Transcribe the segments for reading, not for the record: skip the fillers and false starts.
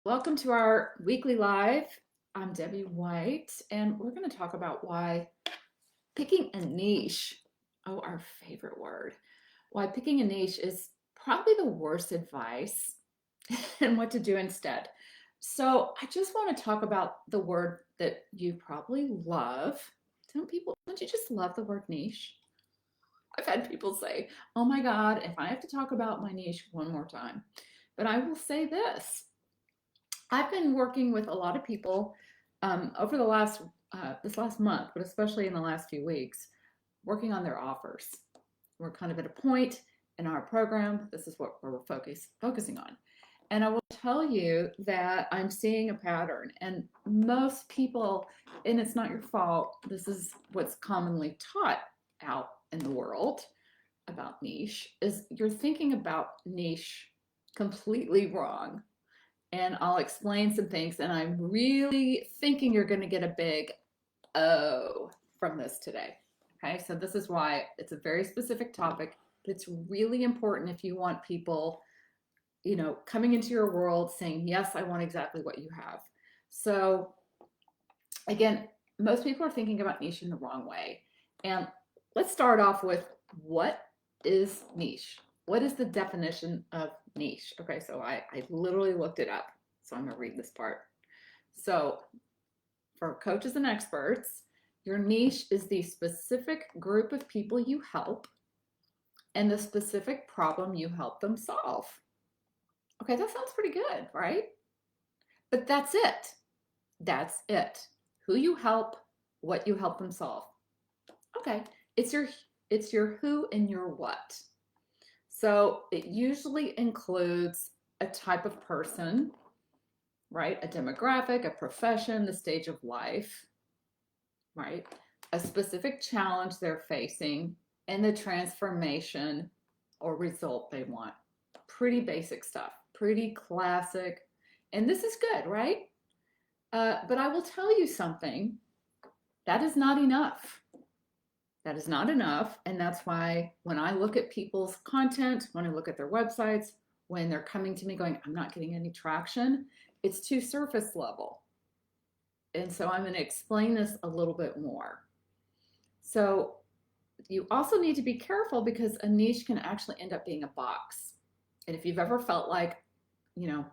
Welcome to our weekly live. I'm Debbie White, and we're going to talk about why picking a niche, oh, our favorite word, why picking a niche is probably the worst advice and what to do instead. So, I just want to talk about the word that you probably love. Don't you just love the word niche? I've had people say, oh my God, if I have to talk about my niche one more time. But I will say this. I've been working with a lot of people over this last month, but especially in the last few weeks, working on their offers. We're kind of at a point in our program. This is what we're focusing on. And I will tell you that I'm seeing a pattern, and most people, and it's not your fault, this is what's commonly taught out in the world about niche, is you're thinking about niche completely wrong, and I'll explain some things. And I'm really thinking you're going to get a big oh from this today. Okay, so this is why it's a very specific topic, but it's really important if you want people, coming into your world saying, yes, I want exactly what you have. So, again, most people are thinking about niche in the wrong way. And let's start off with what is niche? What is the definition of niche? Okay, so I literally looked it up. So I'm going to read this part. So, for coaches and experts, your niche is the specific group of people you help and the specific problem you help them solve. Okay, that sounds pretty good, right? But that's it. That's it. Who you help, what you help them solve. Okay, it's your who and your what. So it usually includes a type of person, right? A demographic, a profession, the stage of life, right? A specific challenge they're facing, and the transformation or result they want. Pretty basic stuff, pretty classic. And this is good, right? But I will tell you something, that is not enough. That is not enough. And that's why when I look at people's content, when I look at their websites, when they're coming to me going, I'm not getting any traction, it's too surface level. And so I'm going to explain this a little bit more. So you also need to be careful because a niche can actually end up being a box. And if you've ever felt like, you know,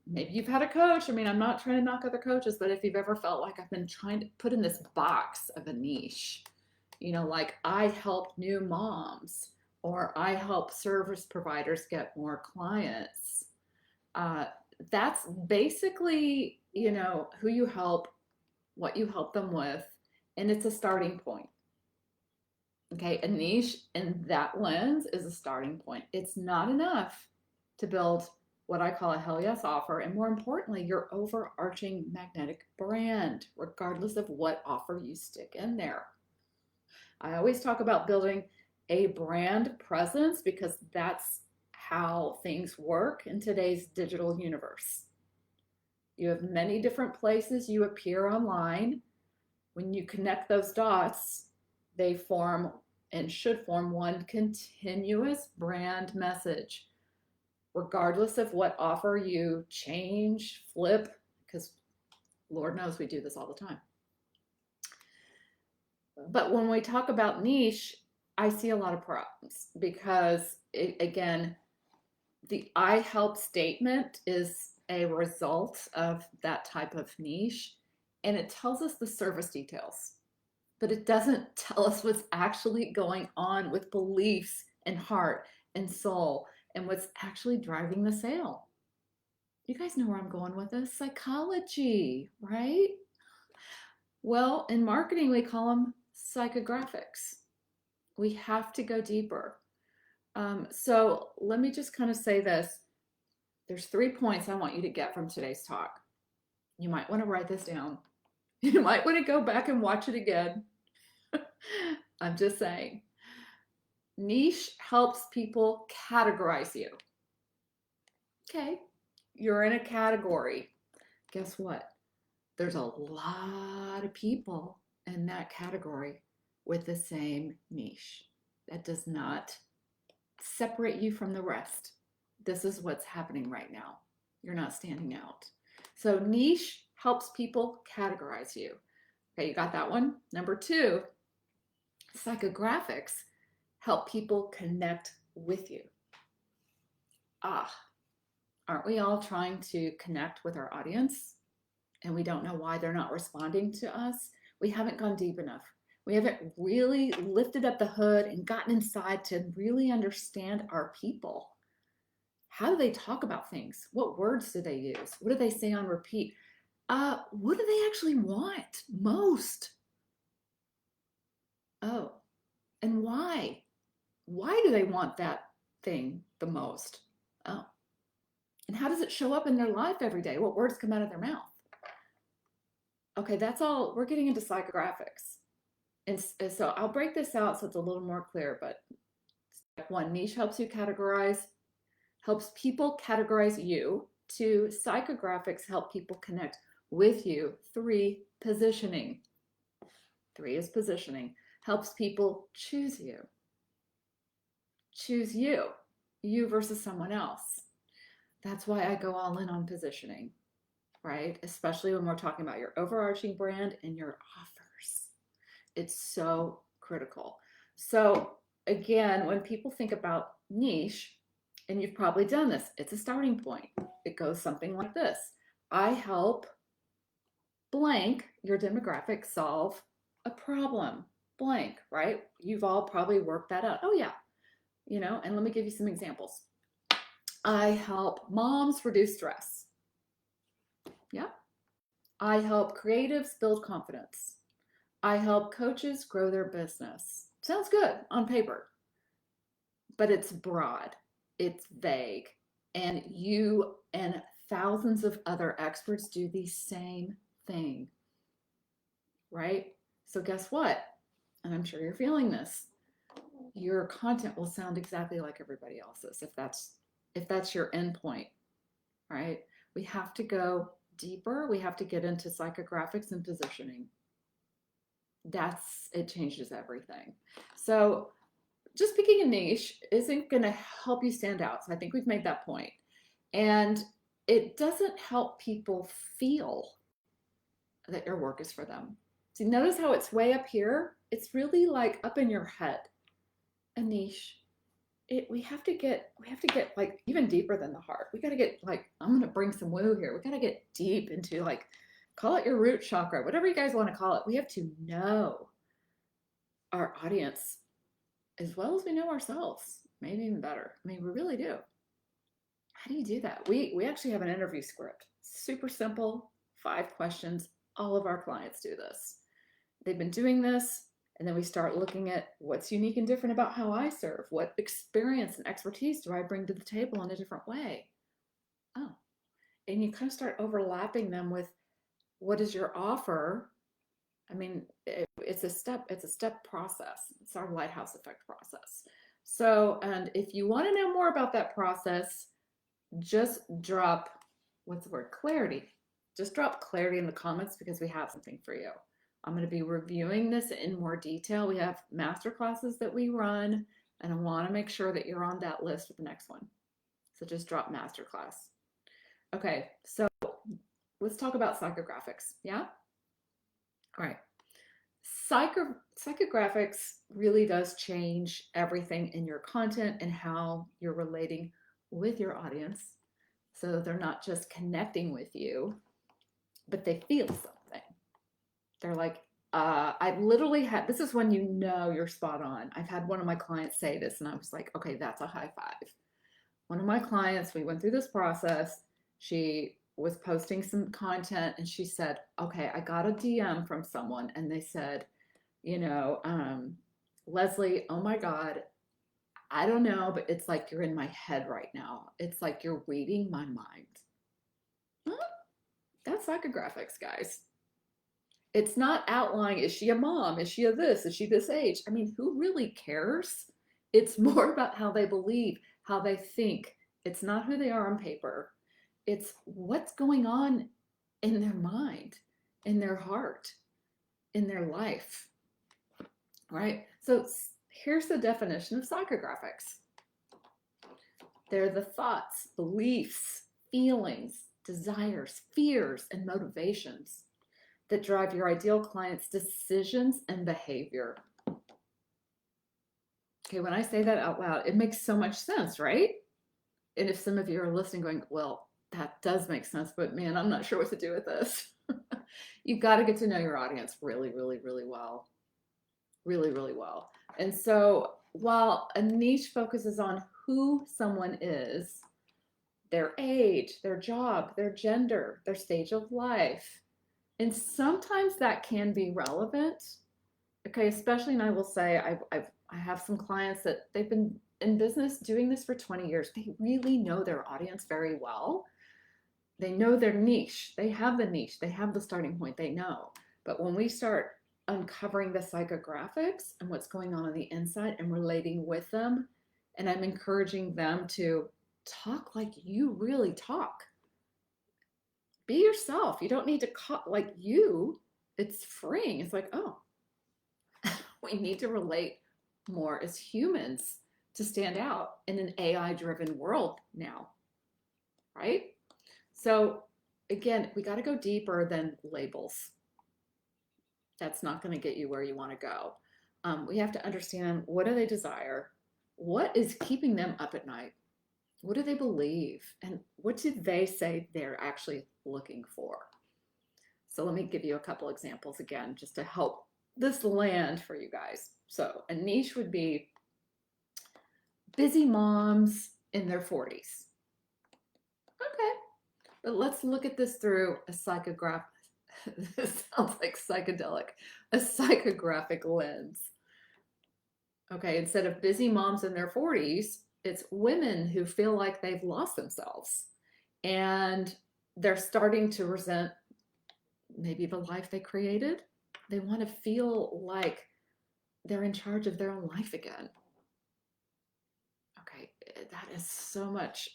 maybe you've had a coach. I mean, I'm not trying to knock other coaches, but if you've ever felt like I've been trying to put in this box of a niche, like I help new moms or I help service providers get more clients. That's basically, who you help, what you help them with, and it's a starting point. Okay, a niche in that lens is a starting point. It's not enough to build what I call a hell yes offer, and more importantly, your overarching magnetic brand, regardless of what offer you stick in there. I always talk about building a brand presence because that's how things work in today's digital universe. You have many different places you appear online. When you connect those dots, they form and should form one continuous brand message, regardless of what offer you change, flip, because Lord knows we do this all the time. But when we talk about niche, I see a lot of problems because, again, the I help statement is a result of that type of niche, and it tells us the service details, but it doesn't tell us what's actually going on with beliefs and heart and soul and what's actually driving the sale. You guys know where I'm going with this. Psychology, right? Well, in marketing, we call them psychographics. We have to go deeper. So let me just kind of say this. There's 3 points I want you to get from today's talk. You might want to write this down. You might want to go back and watch it again. I'm just saying. Niche helps people categorize you. Okay, you're in a category. Guess what? There's a lot of people in that category with the same niche. That does not separate you from the rest. This is what's happening right now. you're not standing out. So niche helps people categorize you. Okay, you got that one? Number two, psychographics help people connect with you. Aren't we all trying to connect with our audience and we don't know why they're not responding to us? We haven't gone deep enough. We haven't really lifted up the hood and gotten inside to really understand our people. How do they talk about things? What words do they use? What do they say on repeat? What do they actually want most? Oh, and why? Why do they want that thing the most? Oh, and how does it show up in their life every day? What words come out of their mouth? Okay, that's all. We're getting into psychographics. And so I'll break this out so it's a little more clear. But step one, niche helps you categorize, helps people categorize you. Two, psychographics help people connect with you. Three, positioning. Three is positioning. Helps people choose you. Choose you versus someone else. That's why I go all in on positioning, right? Especially when we're talking about your overarching brand and your offers. It's so critical. So again, when people think about niche, and you've probably done this, it's a starting point. It goes something like this. I help blank your demographic solve a problem, blank, right? You've all probably worked that out. Oh yeah, and let me give you some examples. I help moms reduce stress. Yeah. I help creatives build confidence. I help coaches grow their business. Sounds good on paper, but it's broad, it's vague, and you and thousands of other experts do the same thing, right? So guess what? And I'm sure you're feeling this. Your content will sound exactly like everybody else's if that's your endpoint, right? We have to go deeper. We have to get into psychographics and positioning. It changes everything. So just picking a niche isn't going to help you stand out. So I think we've made that point. And it doesn't help people feel that your work is for them. See, notice how it's way up here? It's really like up in your head. A niche. We have to get like even deeper than the heart. We got to get like, I'm going to bring some woo here. We got to get deep into like, call it your root chakra, whatever you guys want to call it. We have to know our audience as well as we know ourselves, maybe even better. I mean, we really do. How do you do that? We actually have an interview script. Super simple, 5 questions. All of our clients do this. They've been doing this. And then we start looking at what's unique and different about how I serve. What experience and expertise do I bring to the table in a different way? Oh, and you kind of start overlapping them with what is your offer? I mean, it's a step process. It's our lighthouse effect process. So, and if you want to know more about that process, just drop, what's the word? Clarity. Just drop clarity in the comments because we have something for you. I'm going to be reviewing this in more detail. We have master classes that we run, and I want to make sure that you're on that list with the next one. So just drop masterclass. Okay, so let's talk about psychographics. Yeah? All right. Psychographics really does change everything in your content and how you're relating with your audience. So they're not just connecting with you, but they feel something. They're like, I've literally had, this is when you know you're spot on. I've had one of my clients say this and I was like, okay, that's a high five. One of my clients, we went through this process. She was posting some content and she said, okay, I got a DM from someone and they said, Leslie, oh my God, I don't know, but it's like you're in my head right now. It's like you're reading my mind. Huh? That's psychographics, guys. It's not outlining, is she a mom? Is she a this? Is she this age? I mean, who really cares? It's more about how they believe, how they think. It's not who they are on paper. It's what's going on in their mind, in their heart, in their life, right? So here's the definition of psychographics. They're the thoughts, beliefs, feelings, desires, fears, and motivations that drive your ideal client's decisions and behavior. Okay, when I say that out loud, it makes so much sense, right? And if some of you are listening going, well, that does make sense, but man, I'm not sure what to do with this. You've got to get to know your audience really, really, really well. Really, really well. And so while a niche focuses on who someone is, their age, their job, their gender, their stage of life, and sometimes that can be relevant. Okay, especially, and I will say, I have some clients that they've been in business doing this for 20 years. They really know their audience very well. They know their niche. They have the niche. They have the starting point. They know. But when we start uncovering the psychographics and what's going on the inside and relating with them, and I'm encouraging them to talk like you really talk. Be yourself. You don't need to call like you. It's freeing. It's like, oh, we need to relate more as humans to stand out in an AI driven world now, right? So, again, we got to go deeper than labels. That's not going to get you where you want to go. We have to understand, what do they desire? What is keeping them up at night? What do they believe? And what do they say they're actually looking for? So let me give you a couple examples again, just to help this land for you guys. So a niche would be busy moms in their 40s. Okay, but let's look at this through a psychographic, this sounds like psychedelic, a psychographic lens. Okay, instead of busy moms in their 40s, it's women who feel like they've lost themselves and they're starting to resent maybe the life they created. They want to feel like they're in charge of their own life again. Okay, that is so much,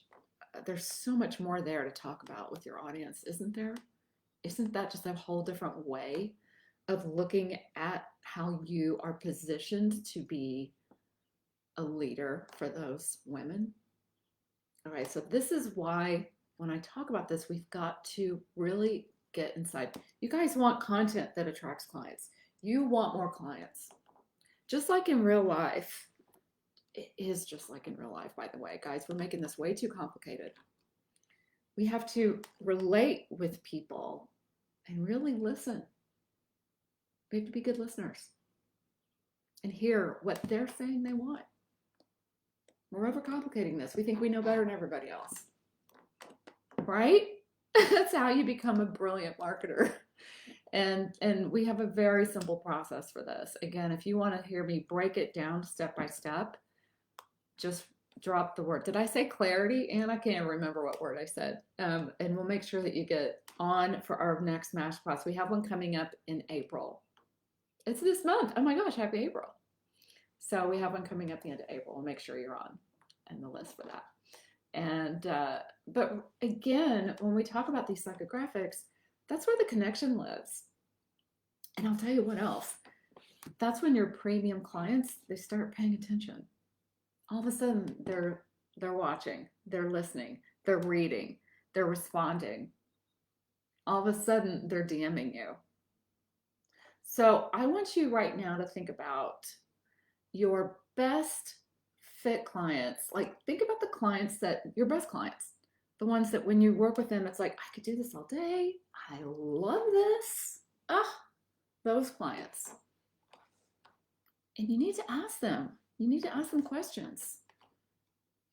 there's so much more there to talk about with your audience, isn't there? Isn't that just a whole different way of looking at how you are positioned to be a leader for those women? All right, so this is why when I talk about this, we've got to really get inside. You guys want content that attracts clients. You want more clients. Just like in real life, it is just like in real life, by the way, guys, we're making this way too complicated. We have to relate with people and really listen. We have to be good listeners and hear what they're saying they want. We're overcomplicating this. We think we know better than everybody else, right? That's how you become a brilliant marketer. And we have a very simple process for this. Again, if you want to hear me break it down step by step, just drop the word. Did I say clarity? And I can't remember what word I said. And we'll make sure that you get on for our next MASH class. We have one coming up in April. It's this month. Oh my gosh, happy April. So we have one coming up the end of April. We'll make sure you're on the list for that. And but again, when we talk about these psychographics, that's where the connection lives. And I'll tell you what else. That's when your premium clients, they start paying attention. All of a sudden, they're watching, they're listening, they're reading, they're responding. All of a sudden, they're DMing you. So I want you right now to think about your best fit clients. Like, think about the clients that, your best clients, the ones that when you work with them, it's like, I could do this all day. I love this. Those clients. And you need to ask them. You need to ask them questions.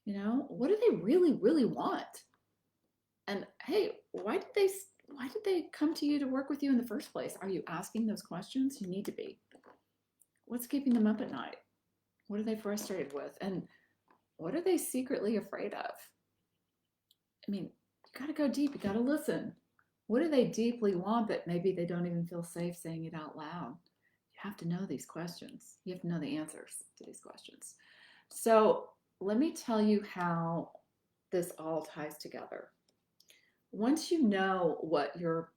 You know, what do they really, really want? And hey, why did they come to you to work with you in the first place? Are you asking those questions? You need to be. What's keeping them up at night? What are they frustrated with? And what are they secretly afraid of? I mean, you got to go deep. You got to listen. What do they deeply want that maybe they don't even feel safe saying it out loud? You have to know these questions. You have to know the answers to these questions. So let me tell you how this all ties together. Once you know what your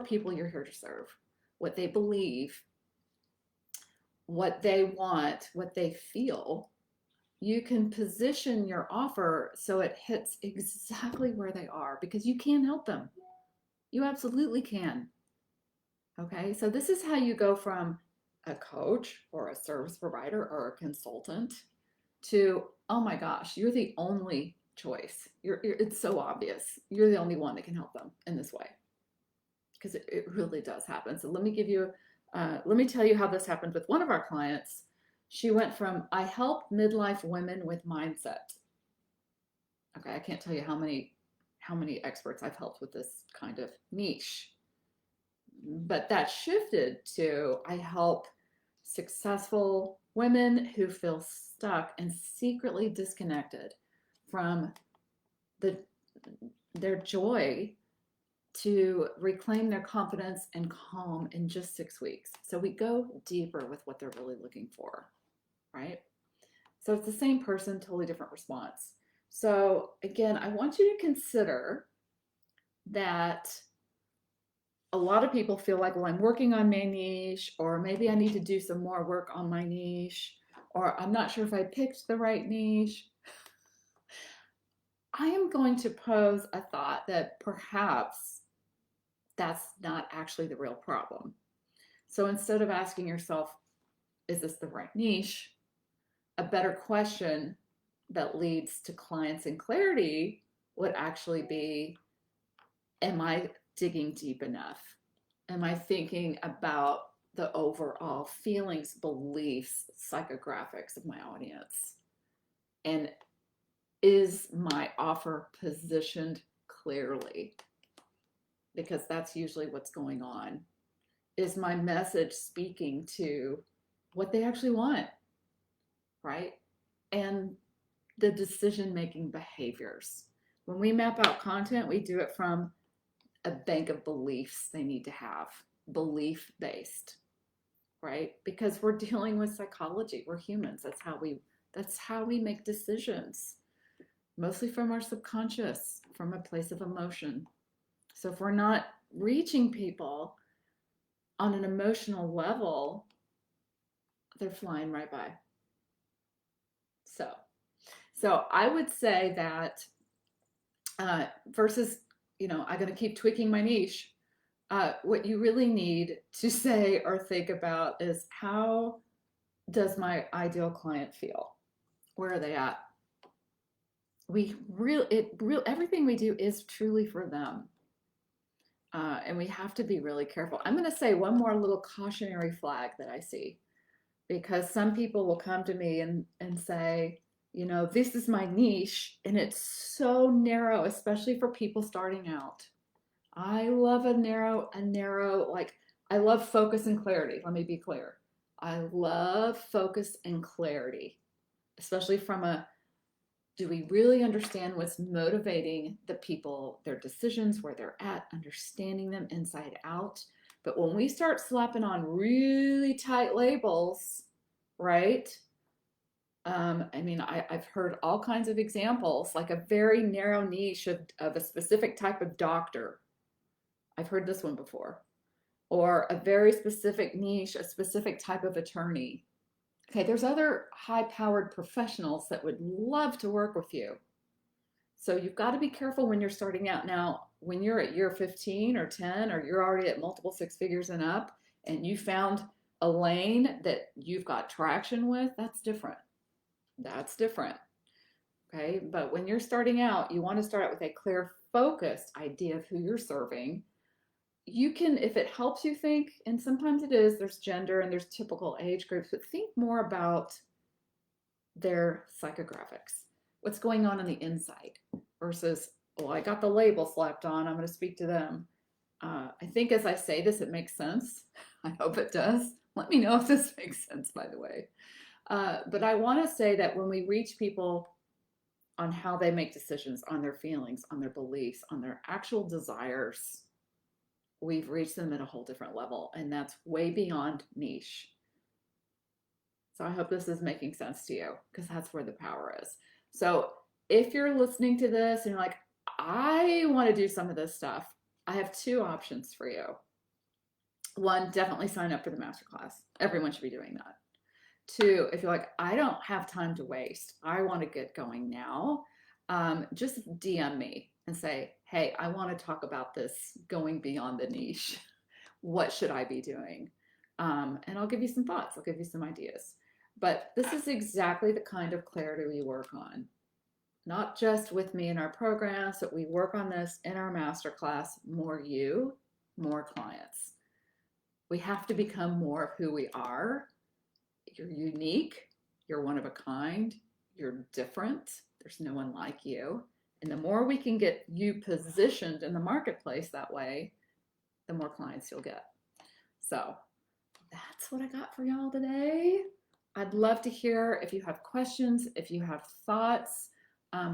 people you're here to serve, what they believe, what they want, what they feel, you can position your offer so it hits exactly where they are because you can help them. You absolutely can. Okay, so this is how you go from a coach or a service provider or a consultant to, oh my gosh, you're the only choice. It's so obvious. You're the only one that can help them in this way because it really does happen. So let me tell you how this happened with one of our clients. She went from, I help midlife women with mindset. Okay, I can't tell you how many experts I've helped with this kind of niche. But that shifted to, I help successful women who feel stuck and secretly disconnected from the their joy to reclaim their confidence and calm in just 6 weeks. So we go deeper with what they're really looking for, right? So it's the same person, totally different response. So again, I want you to consider that a lot of people feel like, well, I'm working on my niche, or maybe I need to do some more work on my niche, or I'm not sure if I picked the right niche. I am going to pose a thought that perhaps that's not actually the real problem. So instead of asking yourself, is this the right niche? A better question that leads to clients and clarity would actually be, am I digging deep enough? Am I thinking about the overall feelings, beliefs, psychographics of my audience? And is my offer positioned clearly? Because that's usually what's going on. Is my message speaking to what they actually want, right? And the decision-making behaviors. When we map out content, we do it from a bank of beliefs they need to have, belief-based, right? Because we're dealing with psychology. We're humans. That's how we make decisions, mostly from our subconscious, from a place of emotion. So if we're not reaching people on an emotional level, they're flying right by. So I would say that versus, I'm going to keep tweaking my niche. What you really need to say or think about is, how does my ideal client feel? Where are they at? Everything we do is truly for them. And we have to be really careful. I'm going to say one more little cautionary flag that I see, because some people will come to me and say, this is my niche, and it's so narrow, especially for people starting out. I love a narrow, like, I love focus and clarity. Let me be clear. I love focus and clarity, especially from do we really understand what's motivating the people, their decisions, where they're at, understanding them inside out? But when we start slapping on really tight labels, right? I've heard all kinds of examples, like a very narrow niche of a specific type of doctor. I've heard this one before. Or a very specific niche, a specific type of attorney. Okay, there's other high-powered professionals that would love to work with you. So you've got to be careful when you're starting out. Now, when you're at year 15 or 10, or you're already at multiple six figures and up, and you found a lane that you've got traction with, that's different. That's different. Okay, but when you're starting out, you want to start out with a clear, focused idea of who you're serving. You can, if it helps you think, and sometimes it is, there's gender and there's typical age groups, but think more about their psychographics. What's going on the inside versus, well, I got the label slapped on, I'm going to speak to them. I think as I say this, it makes sense. I hope it does. Let me know if this makes sense, by the way. But I want to say that when we reach people on how they make decisions, on their feelings, on their beliefs, on their actual desires, we've reached them at a whole different level, and that's way beyond niche. So I hope this is making sense to you, because that's where the power is. So if you're listening to this and you're like, I want to do some of this stuff, I have two options for you. One, definitely sign up for the masterclass. Everyone should be doing that. Two, if you're like, I don't have time to waste, I want to get going now, just DM me and say, hey, I want to talk about this going beyond the niche. What should I be doing? And I'll give you some thoughts, I'll give you some ideas. But this is exactly the kind of clarity we work on, not just with me in our programs, but we work on this in our masterclass. More you, more clients. We have to become more of who we are. You're unique, you're one of a kind, you're different, there's no one like you. And the more we can get you positioned in the marketplace that way, the more clients you'll get. So that's what I got for y'all today. I'd love to hear if you have questions, if you have thoughts,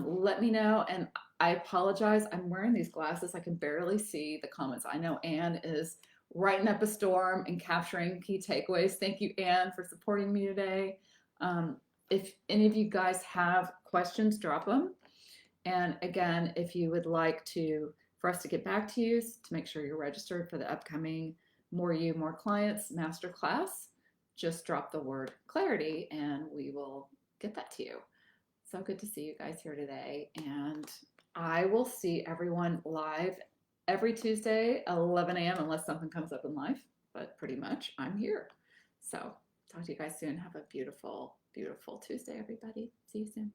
let me know. And I apologize, I'm wearing these glasses. I can barely see the comments. I know Anne is writing up a storm and capturing key takeaways. Thank you, Anne, for supporting me today. If any of you guys have questions, drop them. And again, if you would like for us to get back to you to make sure you're registered for the upcoming More You, More Clients masterclass, just drop the word clarity and we will get that to you. So good to see you guys here today. And I will see everyone live every Tuesday, 11 a.m., unless something comes up in life, but pretty much I'm here. So talk to you guys soon. Have a beautiful, beautiful Tuesday, everybody. See you soon.